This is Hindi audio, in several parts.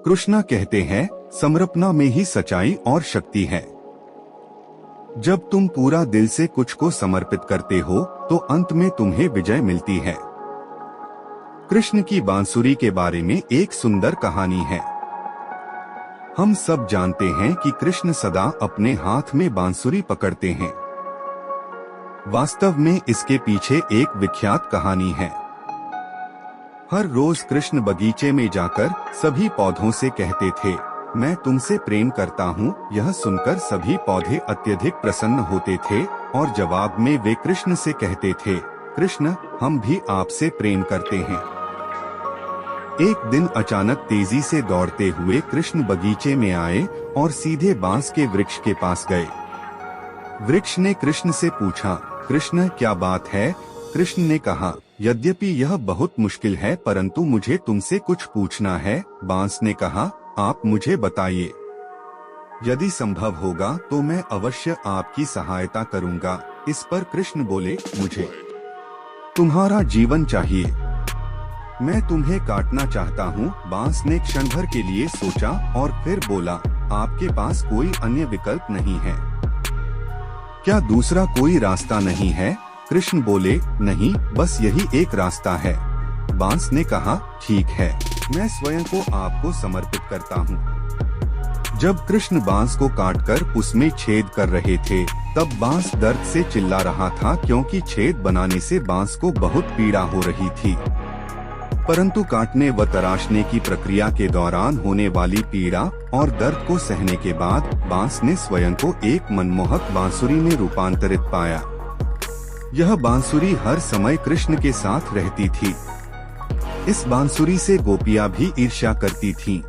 कृष्णा कहते हैं, समर्पणा में ही सच्चाई और शक्ति है। जब तुम पूरा दिल से कुछ को समर्पित करते हो तो अंत में तुम्हें विजय मिलती है। कृष्ण की बांसुरी के बारे में एक सुंदर कहानी है। हम सब जानते हैं कि कृष्ण सदा अपने हाथ में बांसुरी पकड़ते हैं। वास्तव में इसके पीछे एक विख्यात कहानी है। हर रोज कृष्ण बगीचे में जाकर सभी पौधों से कहते थे, मैं तुमसे प्रेम करता हूँ। यह सुनकर सभी पौधे अत्यधिक प्रसन्न होते थे और जवाब में वे कृष्ण से कहते थे, कृष्ण, हम भी आपसे प्रेम करते हैं। एक दिन अचानक तेजी से दौड़ते हुए कृष्ण बगीचे में आए और सीधे बांस के वृक्ष के पास गए। वृक्ष ने कृष्ण से पूछा, कृष्ण, क्या बात है? कृष्ण ने कहा, यद्यपि यह बहुत मुश्किल है परंतु मुझे तुमसे कुछ पूछना है। बांस ने कहा, आप मुझे बताइए। यदि संभव होगा तो मैं अवश्य आपकी सहायता करूंगा। इस पर कृष्ण बोले, मुझे तुम्हारा जीवन चाहिए, मैं तुम्हें काटना चाहता हूँ। बांस ने क्षण भर के लिए सोचा और फिर बोला, आपके पास कोई अन्य विकल्प नहीं है क्या? दूसरा कोई रास्ता नहीं है? कृष्ण बोले, नहीं, बस यही एक रास्ता है। बांस ने कहा, ठीक है, मैं स्वयं को आपको समर्पित करता हूँ। जब कृष्ण बांस को काटकर उसमें छेद कर रहे थे तब बांस दर्द से चिल्ला रहा था, क्योंकि छेद बनाने से बांस को बहुत पीड़ा हो रही थी। परंतु काटने व तराशने की प्रक्रिया के दौरान होने वाली पीड़ा और दर्द को सहने के बाद बांस ने स्वयं को एक मनमोहक बांसुरी में रूपांतरित पाया। यह बांसुरी हर समय कृष्ण के साथ रहती थी। इस बांसुरी से गोपियां भी ईर्ष्या करती थीं।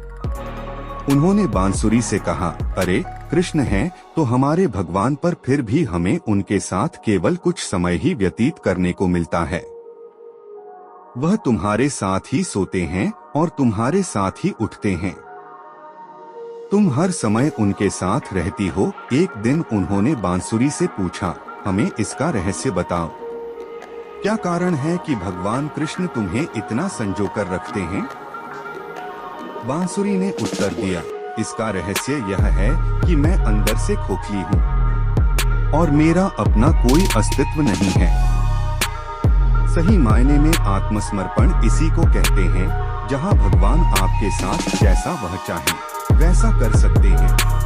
उन्होंने बांसुरी से कहा, अरे, कृष्ण हैं तो हमारे भगवान, पर फिर भी हमें उनके साथ केवल कुछ समय ही व्यतीत करने को मिलता है। वह तुम्हारे साथ ही सोते हैं और तुम्हारे साथ ही उठते हैं। तुम हर समय उनके साथ रहती हो। एक दिन उन्होंने बांसुरी से पूछा, हमें इसका रहस्य बताओ। क्या कारण है कि भगवान कृष्ण तुम्हें इतना संजोकर रखते हैं? बांसुरी ने उत्तर दिया, इसका रहस्य यह है कि मैं अंदर से खोखली हूँ और मेरा अपना कोई अस्तित्व नहीं है। सही मायने में आत्मसमर्पण इसी को कहते हैं, जहाँ भगवान आपके साथ जैसा वह चाहे वैसा कर सकते हैं।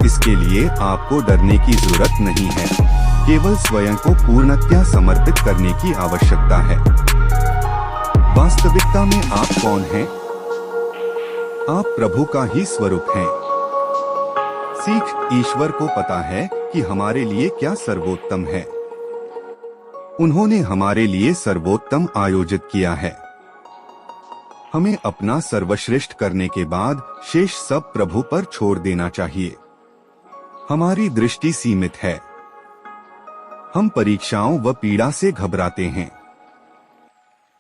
इसके लिए आपको डरने की जरूरत नहीं है, केवल स्वयं को पूर्णतया समर्पित करने की आवश्यकता है। वास्तविकता में आप कौन हैं? आप प्रभु का ही स्वरूप हैं। सीख, ईश्वर को पता है कि हमारे लिए क्या सर्वोत्तम है। उन्होंने हमारे लिए सर्वोत्तम आयोजित किया है। हमें अपना सर्वश्रेष्ठ करने के बाद शेष सब प्रभु पर छोड़ देना चाहिए। हमारी दृष्टि सीमित है। हम परीक्षाओं व पीड़ा से घबराते हैं,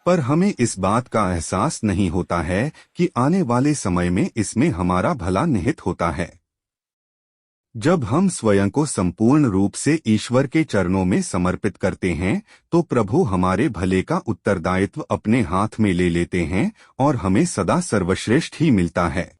पर हमें इस बात का एहसास नहीं होता है कि आने वाले समय में इसमें हमारा भला निहित होता है। जब हम स्वयं को संपूर्ण रूप से ईश्वर के चरणों में समर्पित करते हैं तो प्रभु हमारे भले का उत्तरदायित्व अपने हाथ में ले लेते हैं और हमें सदा सर्वश्रेष्ठ ही मिलता है।